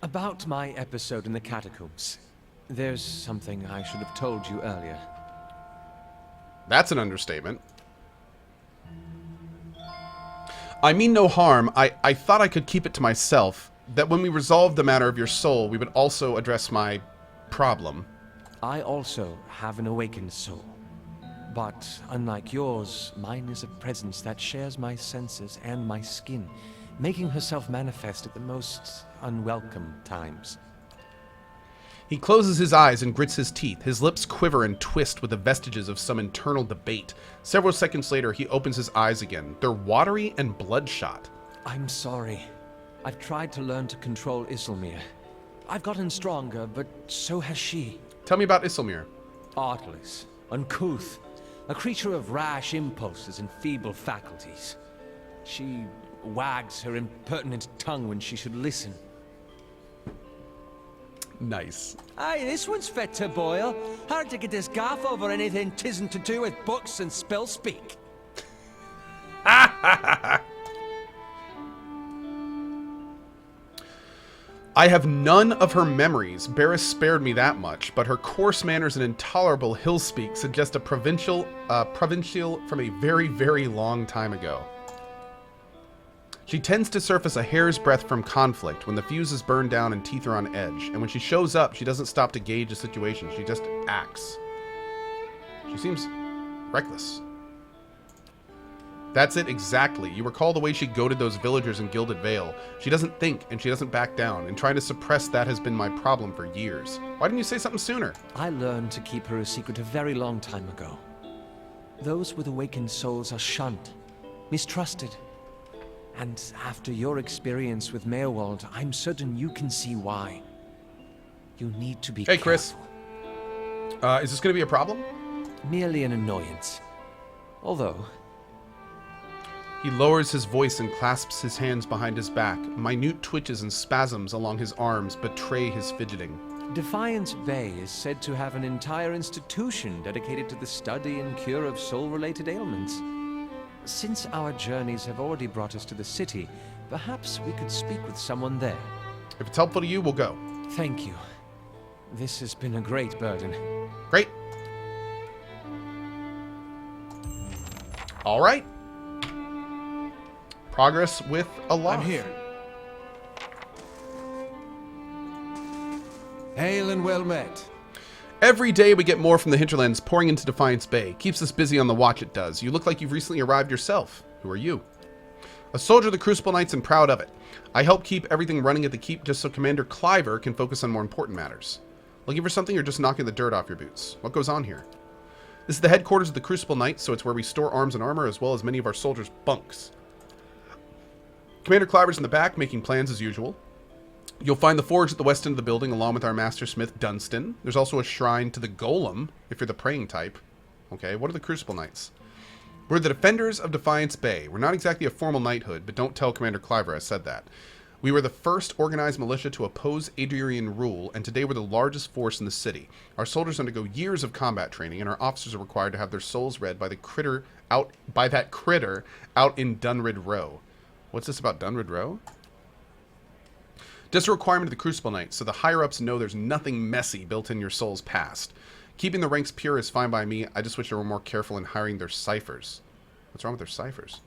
About my episode in the catacombs. There's something I should have told you earlier. That's an understatement. I mean no harm. I thought I could keep it to myself. That when we resolved the matter of your soul, we would also address my problem. I also have an awakened soul. But unlike yours, mine is a presence that shares my senses and my skin, making herself manifest at the most unwelcome times. He closes his eyes and grits his teeth. His lips quiver and twist with the vestiges of some internal debate. Several seconds later, he opens his eyes again. They're watery and bloodshot. I'm sorry. I've tried to learn to control Almir. I've gotten stronger, but so has she. Tell me about Almir. Artless, uncouth, a creature of rash impulses and feeble faculties. She wags her impertinent tongue when she should listen. Nice. Aye, this one's fit to boil. Hard to get this gaff over anything tisn't to do with books and spell speak. I have none of her memories. Barris spared me that much, but her coarse manners and intolerable hill speak suggest a provincial from a very, very long time ago. She tends to surface a hair's breadth from conflict when the fuse is burned down and teeth are on edge, and when she shows up, she doesn't stop to gauge a situation, she just acts. She seems reckless. That's it exactly. You recall the way she goaded those villagers in Gilded Vale. She doesn't think, and she doesn't back down, and trying to suppress that has been my problem for years. Why didn't you say something sooner? I learned to keep her a secret a very long time ago. Those with awakened souls are shunned, mistrusted. And after your experience with Meowald, I'm certain you can see why. You need to be Hey, careful. Chris. Is this going to be a problem? Merely an annoyance. Although... He lowers his voice and clasps his hands behind his back. Minute twitches and spasms along his arms betray his fidgeting. Defiance Bay is said to have an entire institution dedicated to the study and cure of soul-related ailments. Since our journeys have already brought us to the city, perhaps we could speak with someone there. If it's helpful to you, we'll go. Thank you. This has been a great burden. Great. All right. Progress with a lot. I'm here. Hail and well met. Every day we get more from the hinterlands pouring into Defiance Bay. Keeps us busy on the watch, it does. You look like you've recently arrived yourself. Who are you? A soldier of the Crucible Knights and proud of it. I help keep everything running at the keep just so Commander Cleaver can focus on more important matters. Looking for something or just knocking the dirt off your boots? What goes on here? This is the headquarters of the Crucible Knights, so it's where we store arms and armor as well as many of our soldiers' bunks. Commander Cleaver's in the back, making plans as usual. You'll find the forge at the west end of the building, along with our master smith, Dunstan. There's also a shrine to the Golem, if you're the praying type. Okay, what are the Crucible Knights? We're the defenders of Defiance Bay. We're not exactly a formal knighthood, but don't tell Commander Cleaver I said that. We were the first organized militia to oppose Adrian rule, and today we're the largest force in the city. Our soldiers undergo years of combat training, and our officers are required to have their souls read by that critter out in Dunrid Row. What's this about Dunrid Row? Just a requirement of the Crucible Knights, so the higher-ups know there's nothing messy built in your soul's past. Keeping the ranks pure is fine by me. I just wish they were more careful in hiring their ciphers. What's wrong with their ciphers?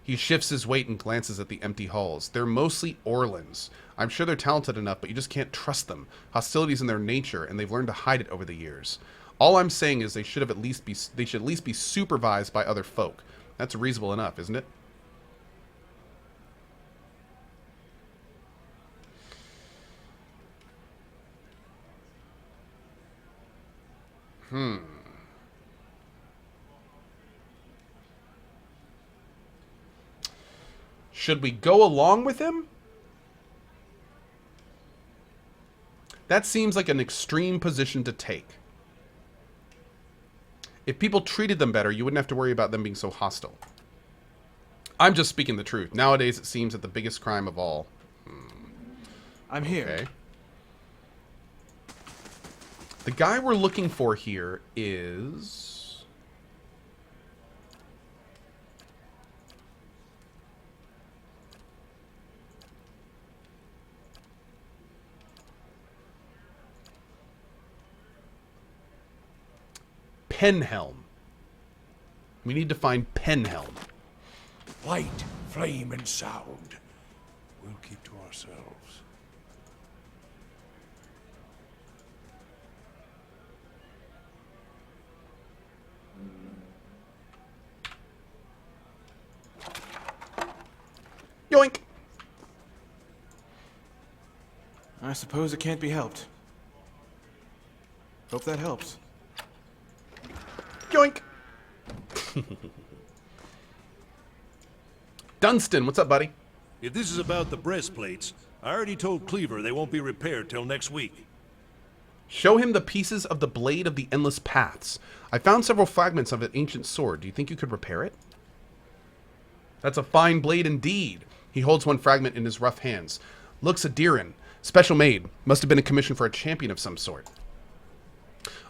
He shifts his weight and glances at the empty halls. They're mostly Orlans. I'm sure they're talented enough, but you just can't trust them. Hostility's in their nature, and they've learned to hide it over the years. All I'm saying is they should at least be supervised by other folk. That's reasonable enough, isn't it? Should we go along with him? That seems like an extreme position to take. If people treated them better, you wouldn't have to worry about them being so hostile. I'm just speaking the truth. Nowadays, it seems that the biggest crime of all... I'm here. Okay. The guy we're looking for here is... Penhelm. We need to find Penhelm. Light, flame, and sound. We'll keep to ourselves. Yoink! I suppose it can't be helped. Hope that helps. Yoink! Dunstan, what's up, buddy? If this is about the breastplates, I already told Cleaver they won't be repaired till next week. Show him the pieces of the Blade of the Endless Paths. I found several fragments of an ancient sword. Do you think you could repair it? That's a fine blade indeed. He holds one fragment in his rough hands. Looks Adiran. Special made. Must have been a commission for a champion of some sort.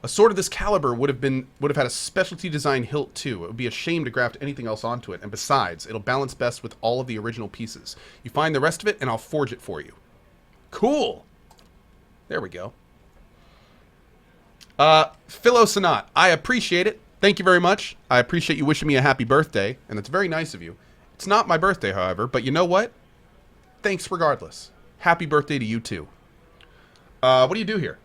A sword of this caliber would have had a specialty design hilt too. It would be a shame to graft anything else onto it, and besides, it'll balance best with all of the original pieces. You find the rest of it, and I'll forge it for you. Cool! There we go. Philo Sonat, I appreciate it. Thank you very much. I appreciate you wishing me a happy birthday, and that's very nice of you. It's not my birthday, however, but you know what? Thanks regardless. Happy birthday to you too. What do you do here?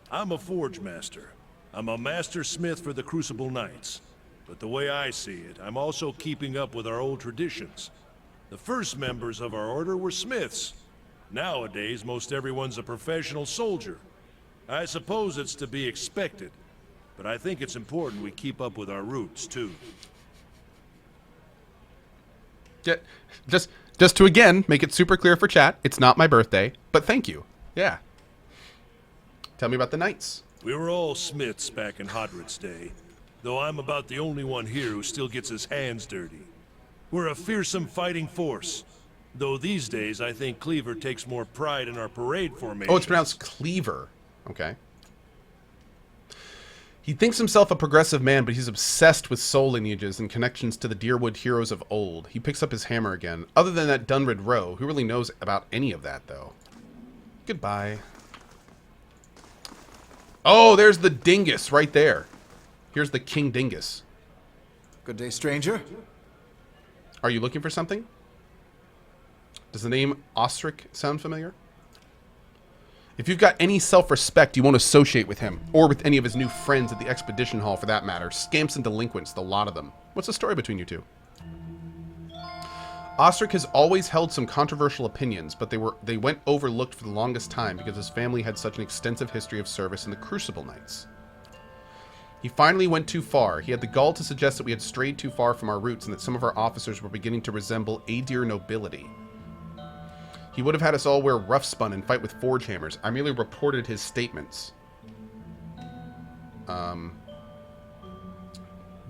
I'm a forge master. I'm a master smith for the Crucible Knights. But the way I see it, I'm also keeping up with our old traditions. The first members of our order were smiths. Nowadays, most everyone's a professional soldier. I suppose it's to be expected, but I think it's important we keep up with our roots, too. Just to again make it super clear for chat, it's not my birthday, but thank you. Yeah. Tell me about the Knights. We were all smiths back in Hodred's day, though I'm about the only one here who still gets his hands dirty. We're a fearsome fighting force, though these days I think Cleaver takes more pride in our parade formation. Oh, it's pronounced Cleaver. Okay. He thinks himself a progressive man, but he's obsessed with soul lineages and connections to the Deerwood heroes of old. He picks up his hammer again. Other than that Dunrid Row, who really knows about any of that, though? Goodbye. Oh, there's the Dingus right there. Here's the King Dingus. Good day, stranger. Are you looking for something? Does the name Ostrich sound familiar? If you've got any self-respect, you won't associate with him, or with any of his new friends at the Expedition Hall for that matter. Scamps and delinquents, the lot of them. What's the story between you two? Ostrich has always held some controversial opinions, but they went overlooked for the longest time because his family had such an extensive history of service in the Crucible Knights. He finally went too far. He had the gall to suggest that we had strayed too far from our roots and that some of our officers were beginning to resemble Adir nobility. He would have had us all wear rough spun and fight with forge hammers. I merely reported his statements.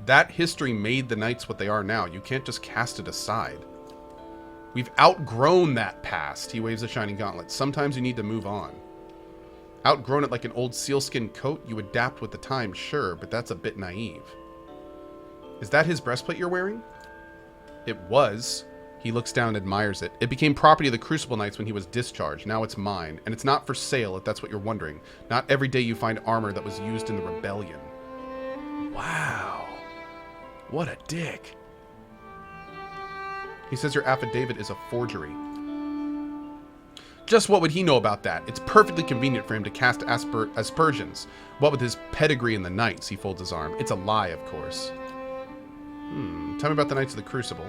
That history made the Knights what they are now. You can't just cast it aside. We've outgrown that past. He waves a shining gauntlet. Sometimes you need to move on. Outgrown it like an old sealskin coat? You adapt with the time, sure, but that's a bit naive. Is that his breastplate you're wearing? It was. He looks down and admires it. It became property of the Crucible Knights when he was discharged. Now it's mine. And it's not for sale, if that's what you're wondering. Not every day you find armor that was used in the rebellion. Wow. What a dick. He says your affidavit is a forgery. Just what would he know about that? It's perfectly convenient for him to cast aspersions. What with his pedigree in the Knights, he folds his arm. It's a lie, of course. Tell me about the Knights of the Crucible.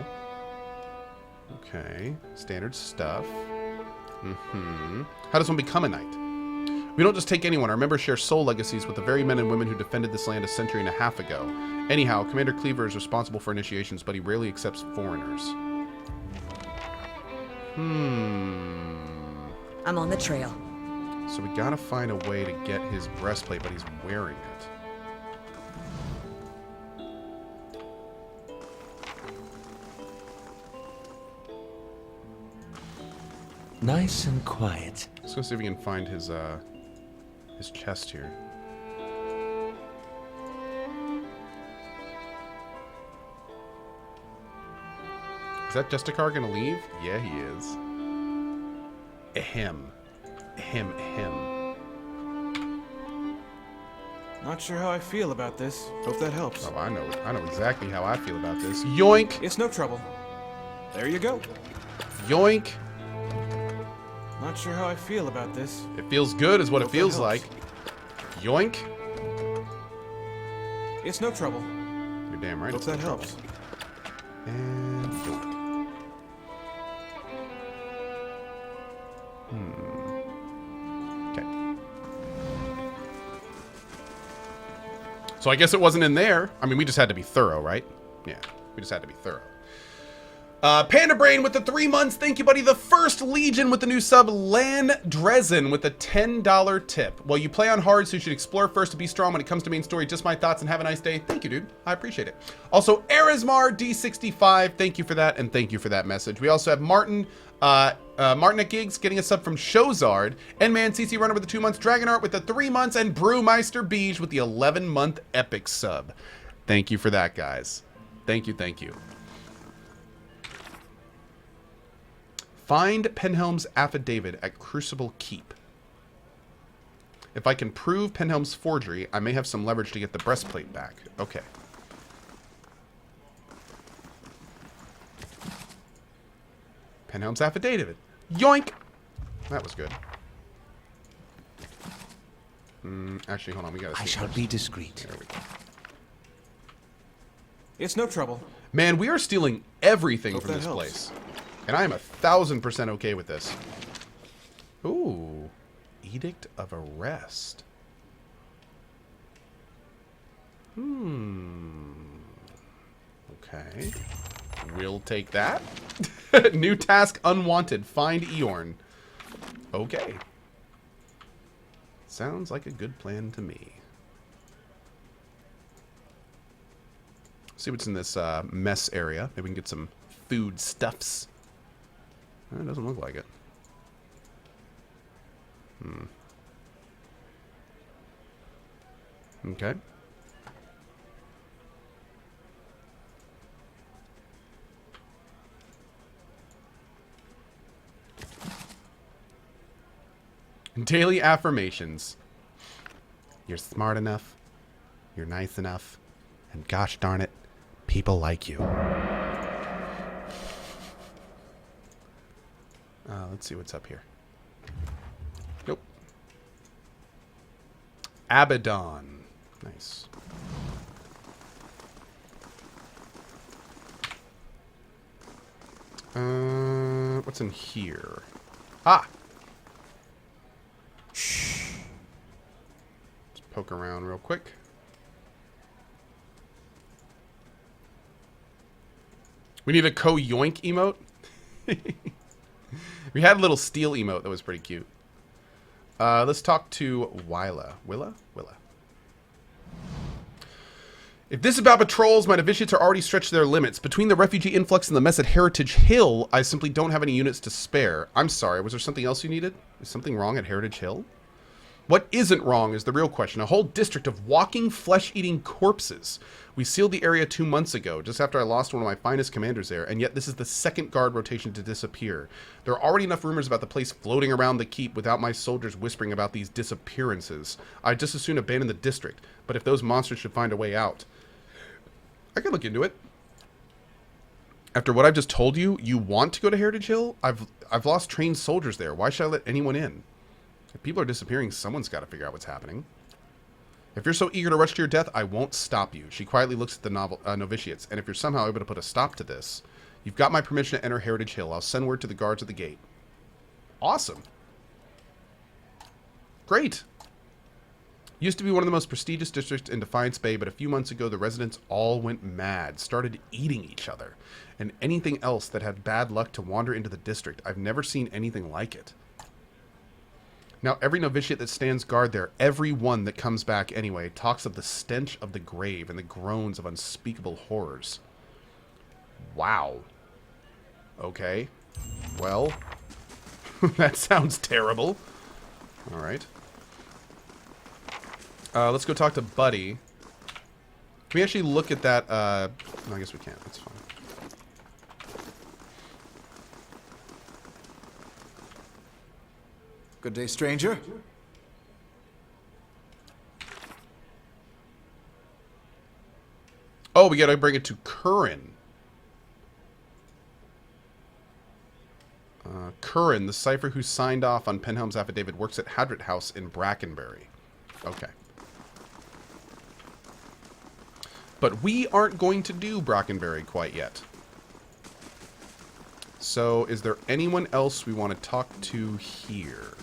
Okay, standard stuff. How does one become a knight? We don't just take anyone. Our members share soul legacies with the very men and women who defended this land a century and a half ago. Anyhow, Commander Cleaver is responsible for initiations, but he rarely accepts foreigners. I'm on the trail. So we gotta find a way to get his breastplate, but he's wearing it. Nice and quiet. Let's go see if we can find his chest here. Is that Justicar gonna leave? Yeah, he is. Ahem. Ahem, ahem. Not sure how I feel about this. Hope that helps. Oh, I know exactly how I feel about this. Yoink! It's no trouble. There you go. Yoink! Not sure how I feel about this. It feels good is what it Hope that feels helps. like. Yoink! It's no trouble. You're damn right. Hope it's that no trouble. helps. And yoink. Okay. So I guess it wasn't in there. I mean, we just had to be thorough, right? Yeah, we just had to be thorough. Panda Brain with the 3 months. Thank you, buddy. The First Legion with the new sub. Lan Dresden with the $10 tip. Well, you play on hard, so you should explore first to be strong when it comes to main story. Just my thoughts and have a nice day. Thank you, dude. I appreciate it. Also, Erismar D65. Thank you for that, and thank you for that message. We also have Martin at Gigs getting a sub from Showzard. N-Man CC Runner with the 2 months. Dragon Art with the 3 months. And Brewmeister Beige with the 11-month epic sub. Thank you for that, guys. Thank you, thank you. Find Penhelm's affidavit at Crucible Keep. If I can prove Penhelm's forgery, I may have some leverage to get the breastplate back. Okay. Penhelm's affidavit. Yoink! That was good. Actually, hold on. We gotta see I shall first. be discreet. There we go. It's no trouble. Man, we are stealing everything Hope from that this helps. place. And I am 1,000% okay with this. Ooh. Edict of Arrest. Okay. We'll take that. New task unwanted. Find Eorn. Okay. Sounds like a good plan to me. See what's in this mess area. Maybe we can get some food stuffs. It doesn't look like it. Okay. Daily affirmations. You're smart enough. You're nice enough. And gosh darn it, people like you. Let's see what's up here. Nope. Abaddon. Nice. What's in here? Ah! Shh. Let's poke around real quick. We need a Cohh yoink emote. We had a little steel emote that was pretty cute. Let's talk to Willa. Willa? If this is about patrols, my novitiates are already stretched to their limits. Between the refugee influx and the mess at Heritage Hill, I simply don't have any units to spare. I'm sorry, was there something else you needed? Is something wrong at Heritage Hill? What isn't wrong is the real question. A whole district of walking, flesh-eating corpses. We sealed the area 2 months ago, just after I lost one of my finest commanders there, and yet this is the second guard rotation to disappear. There are already enough rumors about the place floating around the keep without my soldiers whispering about these disappearances. I'd just as soon abandon the district, but if those monsters should find a way out, I could look into it. After what I've just told you, you want to go to Heritage Hill? I've lost trained soldiers there. Why should I let anyone in? If people are disappearing, someone's got to figure out what's happening. If you're so eager to rush to your death, I won't stop you. She quietly looks at the novitiates, and if you're somehow able to put a stop to this, you've got my permission to enter Heritage Hill. I'll send word to the guards at the gate. Awesome. Great. Used to be one of the most prestigious districts in Defiance Bay, but a few months ago, the residents all went mad, started eating each other, and anything else that had bad luck to wander into the district. I've never seen anything like it. Now, every novitiate that stands guard there, every one that comes back anyway, talks of the stench of the grave and the groans of unspeakable horrors. Wow. Okay. Well, that sounds terrible. All right. Let's go talk to Buddy. Can we actually look at that? No, I guess we can't. That's fine. Good day, stranger. Oh, we gotta bring it to Curran. Curran, the cipher who signed off on Penhelm's affidavit, works at Hadrit House in Brackenbury. Okay. But we aren't going to do Brackenbury quite yet. So, is there anyone else we want to talk to here?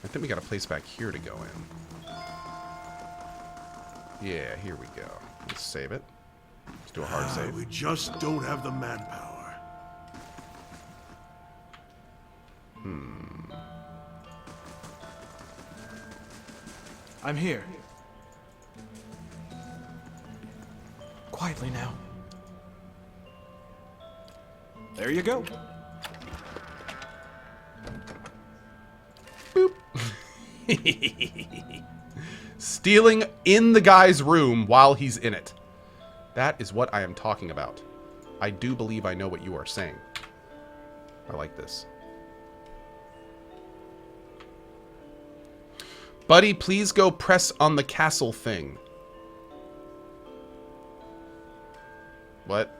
I think we got a place back here to go in. Yeah, here we go. Let's save it. Let's do a hard save. We just don't have the manpower. I'm here. Quietly now. There you go. Stealing in the guy's room while he's in it. That is what I am talking about. I do believe I know what you are saying. I like this. Buddy, please go press on the castle thing. What?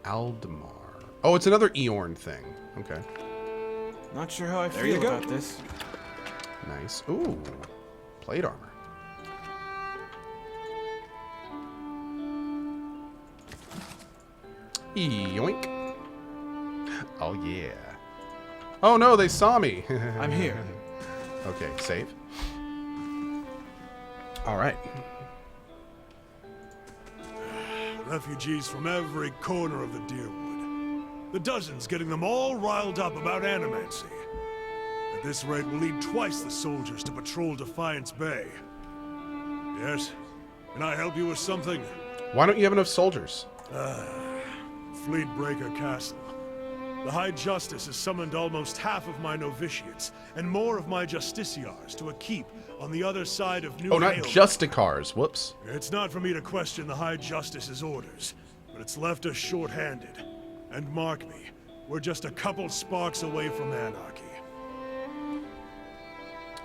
Aldemar. Oh, it's another Eorn thing. Okay. Not sure how I feel about this. Nice. Ooh. Plate armor. Yoink. Oh, yeah. Oh, no, they saw me. I'm here. Okay, save. All right. Refugees from every corner of the Deerwood. The dozens getting them all riled up about animancy. At this rate, we'll need twice the soldiers to patrol Defiance Bay. Yes? Can I help you with something? Why don't you have enough soldiers? Fleetbreaker Castle. The High Justice has summoned almost half of my novitiates and more of my justiciars to a keep on the other side of New Oh, not Hale. Justicars. Whoops. It's not for me to question the High Justice's orders, but it's left us short-handed. And mark me, we're just a couple sparks away from anarchy.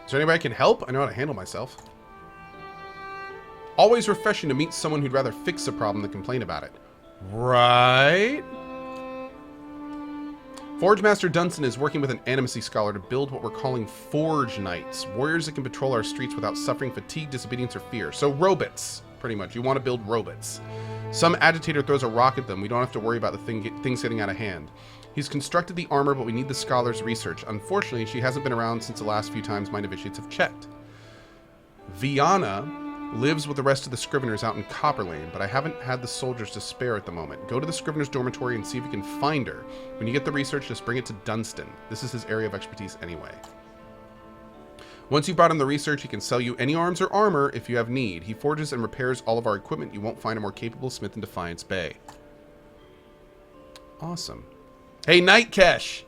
Is there anybody I can help? I know how to handle myself. Always refreshing to meet someone who'd rather fix a problem than complain about it. Right? Forge Master Dunstan is working with an animacy scholar to build what we're calling Forge Knights. Warriors that can patrol our streets without suffering fatigue, disobedience, or fear. So robots, pretty much. You want to build robots. Some agitator throws a rock at them. We don't have to worry about the things getting out of hand. He's constructed the armor, but we need the scholar's research. Unfortunately, she hasn't been around since the last few times my novitiates have checked. Viana lives with the rest of the Scriveners out in Copperlane, but I haven't had the soldiers to spare at the moment. Go to the Scrivener's dormitory and see if you can find her. When you get the research, just bring it to Dunstan. This is his area of expertise anyway. Once you've brought him the research, he can sell you any arms or armor if you have need. He forges and repairs all of our equipment. You won't find a more capable smith in Defiance Bay. Awesome. Hey, Nightkesh!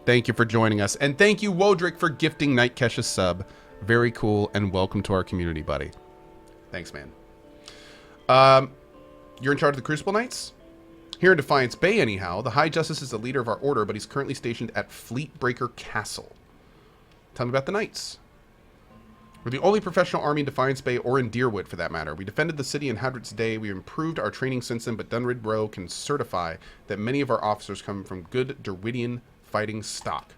Thank you for joining us. And thank you, Wodrick, for gifting Nightkesh a sub. Very cool, and welcome to our community, buddy. Thanks, man. You're in charge of the Crucible Knights? Here in Defiance Bay, anyhow. The High Justice is the leader of our order, but he's currently stationed at Fleetbreaker Castle. Tell me about the Knights. We're the only professional army in Defiance Bay, or in Deerwood, for that matter. We defended the city in Hadrit's day. We improved our training since then, but Dunrid Row can certify that many of our officers come from good Derwidian fighting stock.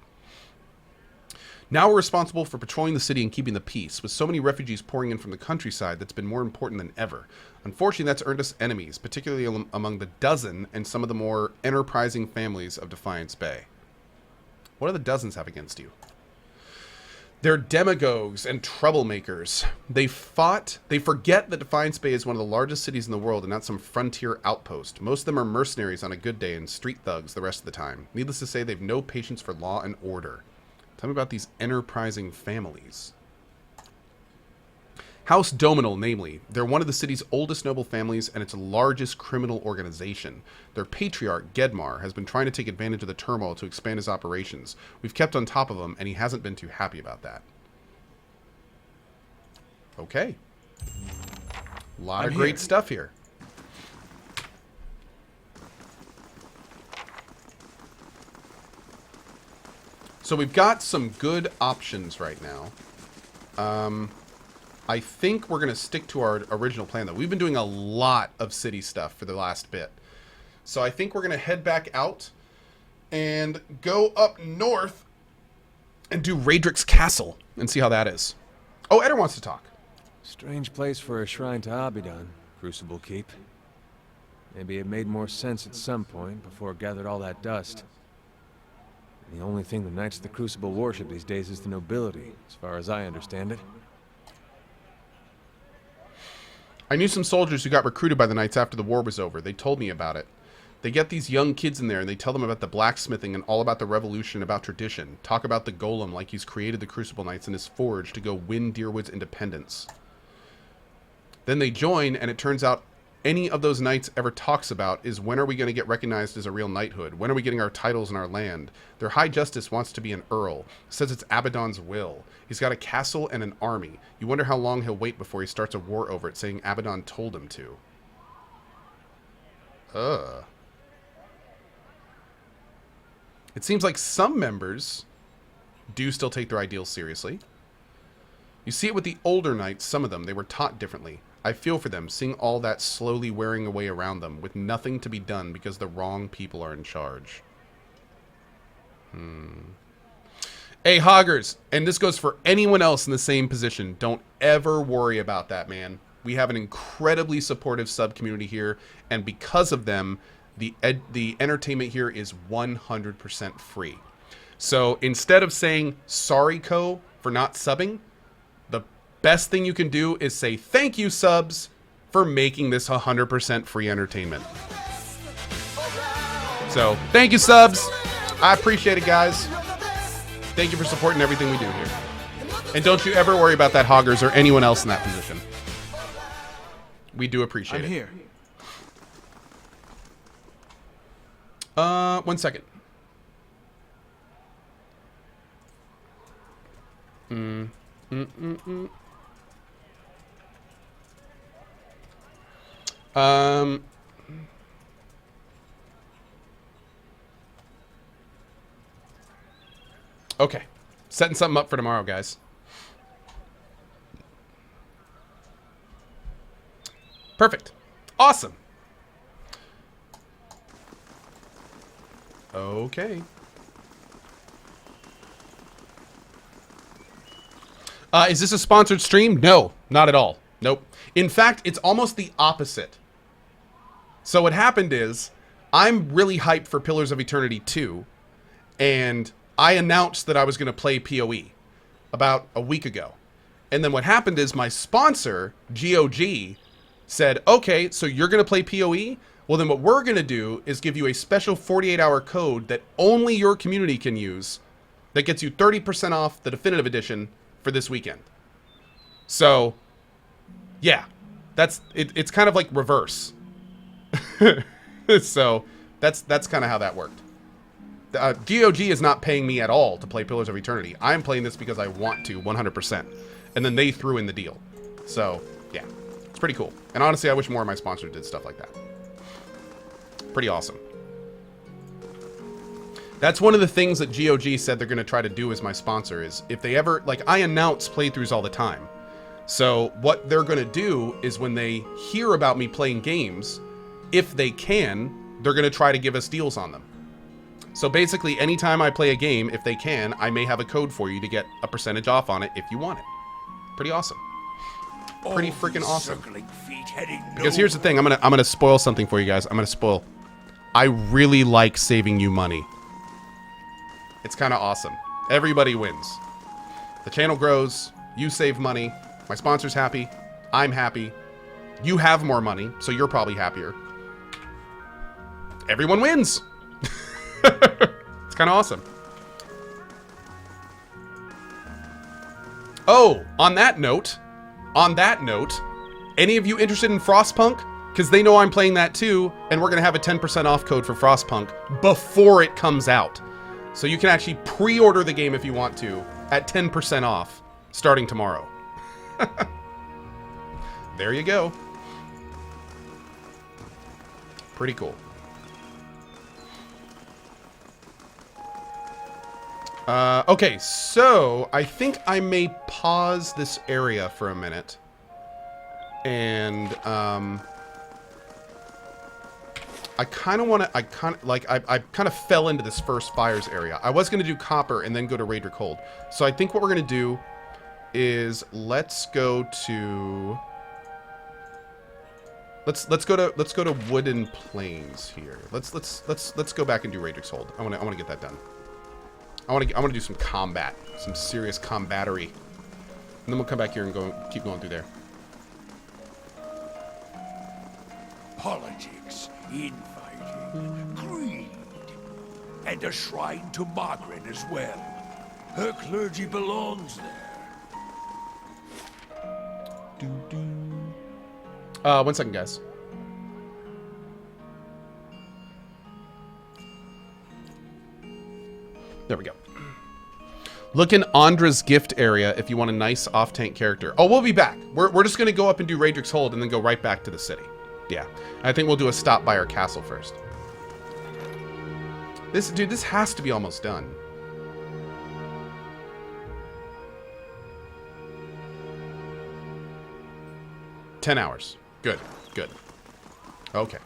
Now we're responsible for patrolling the city and keeping the peace. With so many refugees pouring in from the countryside, that's been more important than ever. Unfortunately, that's earned us enemies, particularly among the dozen and some of the more enterprising families of Defiance Bay. What do the dozens have against you? They're demagogues and troublemakers. They forget that Defiance Bay is one of the largest cities in the world and not some frontier outpost. Most of them are mercenaries on a good day and street thugs the rest of the time. Needless to say, they've no patience for law and order. Tell me about these enterprising families. House Dominal, namely. They're one of the city's oldest noble families and its largest criminal organization. Their patriarch, Gedmar, has been trying to take advantage of the turmoil to expand his operations. We've kept on top of him, and he hasn't been too happy about that. Okay. A lot of great stuff here. So we've got some good options right now. I think we're going to stick to our original plan, though. We've been doing a lot of city stuff for the last bit. So I think we're going to head back out and go up north and do Raedric's Castle and see how that is. Oh, Eder wants to talk. Strange place for a shrine to Abidan, Crucible Keep. Maybe it made more sense at some point before it gathered all that dust. The only thing the Knights of the Crucible worship these days is the nobility, as far as I understand it. I knew some soldiers who got recruited by the Knights after the war was over. They told me about it. They get these young kids in there and they tell them about the blacksmithing and all about the revolution, about tradition. Talk about the golem like he's created the Crucible Knights in his forge to go win Deerwood's independence. Then they join, and it turns out any of those knights ever talks about is, when are we going to get recognized as a real knighthood? When are we getting our titles in our land? Their High Justice wants to be an earl. Says it's Abaddon's will. He's got a castle and an army. You wonder how long he'll wait before he starts a war over it, saying Abaddon told him to. It seems like some members do still take their ideals seriously. You see it with the older knights, some of them, they were taught differently. I feel for them, seeing all that slowly wearing away around them, with nothing to be done because the wrong people are in charge. Hey, Hoggers, and this goes for anyone else in the same position, don't ever worry about that, man. We have an incredibly supportive sub-community here, and because of them, the entertainment here is 100% free. So instead of saying, sorry, Cohh, for not subbing, the best thing you can do is say, thank you, subs, for making this 100% free entertainment. So, thank you, subs. I appreciate it, guys. Thank you for supporting everything we do here. And don't you ever worry about that, Hoggers, or anyone else in that position. We do appreciate it. I'm here. 1 second. Okay. Setting something up for tomorrow, guys. Perfect. Awesome. Okay. Is this a sponsored stream? No, not at all. Nope. In fact, it's almost the opposite. So what happened is, I'm really hyped for Pillars of Eternity 2, and I announced that I was going to play PoE about a week ago. And then what happened is my sponsor, GOG, said, okay, so you're going to play PoE? Well, then what we're going to do is give you a special 48-hour code that only your community can use that gets you 30% off the Definitive Edition for this weekend. So, yeah, that's it, it's kind of like reverse. So, that's kind of how that worked. GOG is not paying me at all to play Pillars of Eternity. I'm playing this because I want to, 100%. And then they threw in the deal. So, yeah, it's pretty cool. And honestly, I wish more of my sponsors did stuff like that. Pretty awesome. That's one of the things that GOG said they're going to try to do as my sponsor is if they ever, like, I announce playthroughs all the time. So what they're going to do is when they hear about me playing games, if they can, they're going to try to give us deals on them. So basically, anytime I play a game, if they can, I may have a code for you to get a percentage off on it if you want it. Pretty awesome. Pretty freaking awesome. Because here's the thing, I'm gonna spoil something for you guys. I'm gonna spoil. I really like saving you money. It's kind of awesome. Everybody wins. The channel grows. You save money. My sponsor's happy. I'm happy. You have more money, so you're probably happier. Everyone wins. It's kind of awesome. Oh, on that note, any of you interested in Frostpunk? Because they know I'm playing that too, and we're going to have a 10% off code for Frostpunk before it comes out. So you can actually pre-order the game if you want to at 10% off starting tomorrow. There you go. Pretty cool. Okay, so I think I may pause this area for a minute. And, I kind of want to, I kind of fell into this first fires area. I was going to do copper and then go to Raedric Hold. So I think what we're going to do is let's go to Wooden Plains here. Let's go back and do Raedric's Hold. I want to get that done. I want to do some combat, some serious combattery. And then we'll come back here and keep going through there. Politics, infighting, greed, and a shrine to Margaret as well. Her clergy belongs there. 1 second, guys. There we go. Look in Andra's gift area if you want a nice off-tank character. Oh, we'll be back. We're just going to go up and do Raedric's Hold and then go right back to the city. Yeah. I think we'll do a stop by our castle first. This has to be almost done. $10 hours. Good. Good. Okay.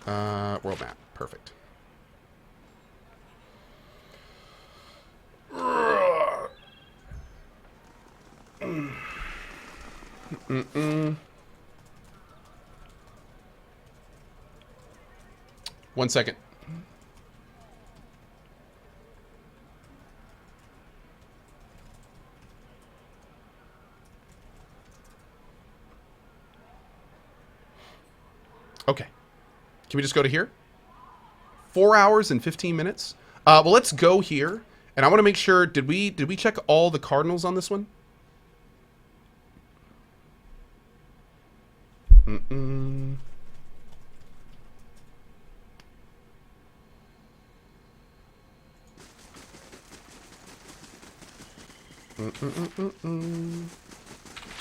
World map. Perfect. One second. Okay. Can we just go to here? 4 hours and 15 minutes? Well, let's go here. And I want to make sure, did we check all the cardinals on this one? All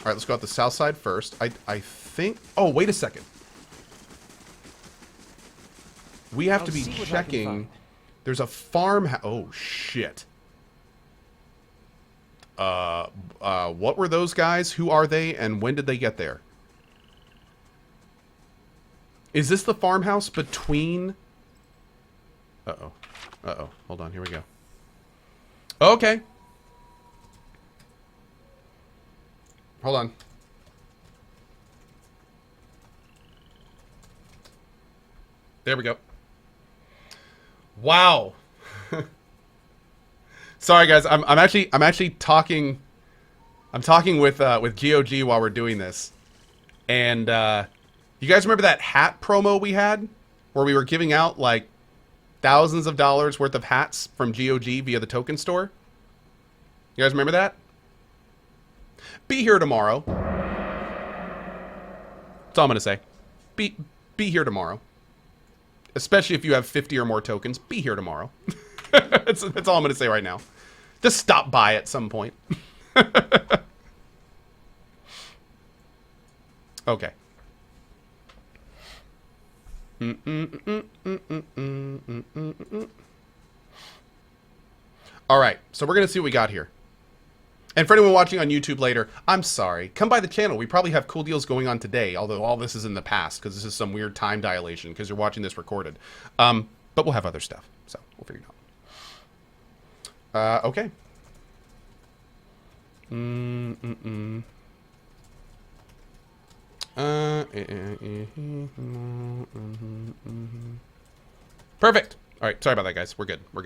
right, let's go out the south side first. I think... Oh, wait a second. We have to be checking... There's a farmhouse... Oh, shit. What were those guys? Who are they? And when did they get there? Is this the farmhouse between... Uh-oh. Uh-oh. Hold on. Here we go. Okay. Hold on. There we go. Wow. Sorry guys, I'm actually talking. I'm talking with GOG while we're doing this, and you guys remember that hat promo we had, where we were giving out like thousands of dollars worth of hats from GOG via the token store? You guys remember that? Be here tomorrow. That's all I'm gonna say. Be here tomorrow. Especially if you have 50 or more tokens. Be here tomorrow. that's all I'm gonna say right now. Just stop by at some point. Okay. Alright, so we're gonna see what we got here. And for anyone watching on YouTube later, I'm sorry. Come by the channel. We probably have cool deals going on today, although all this is in the past, because this is some weird time dilation, because you're watching this recorded. But we'll have other stuff, so we'll figure it out. Okay. Perfect. All right, sorry about that, guys. We're good. We're good.